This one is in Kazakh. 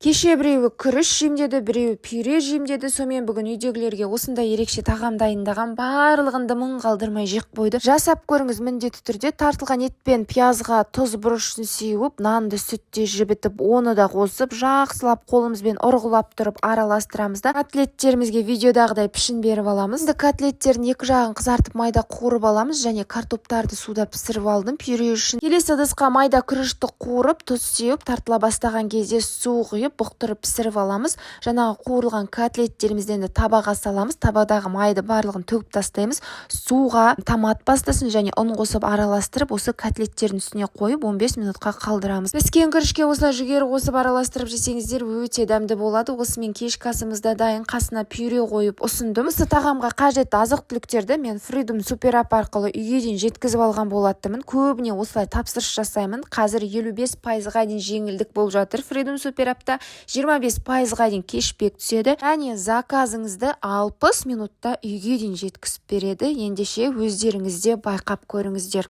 Кеше біреуі күріш жемдеді, біреуі пюре жемдеді. Сонымен бүгін үйдегілерге осындай ерекше тағам дайындаған, барлығын дымын қалдырмай жеп қойды. Жасап көріңіз, міндетті түрде. Тартылған ет пен пиязға тұз бұрышын сеуіп, нанды сүтте жібітіп, оны да қосып, жақсылап қолымызбен ұрғылап тұрып араластырамыз да котлеттерімізге видеодағыдай пішін беріп аламыз. Енді котлеттердің екі жағын қызартып майда қуырып аламыз, және картоптарды суда пісіріп алдым пюре үшін. Келесі ыдысқа майда күрішті қуырып, тұз сеуіп, тартыла бастаған кезде су құйып бұқтырып пісіріп аламыз. Жаңағы қуырылған котлеттерімізден табаға саламыз. Табадағы майды барлығын төгіп тастаймыз. Суға томат пастасын және ұн қосып араластырып, осы котлеттердің үстіне қойып 15 минутқа қалдырамыз. Піскен күрішке осылай жүгері қосып араластырып жесеңіздер өте дәмді болады. Осымен кешкі асымыз да дайын. Қасына пюре қойып ұсындым. Осы тағамға қажетті азық-түліктерді мен Freedom Super App арқылы үйге дейін жеткізіп алған болатынмын. Көбіне осылай тапсырыс жасаймын. Қазір 55%-ға дейін жеңілдік болып жатыр. Freedom Super App'та 25%-ға дейін кешбек түседі. Және заказыңызды 60 минутта үйге дейін жеткізіп береді. Ендеше өздеріңізде байқап көріңіздер.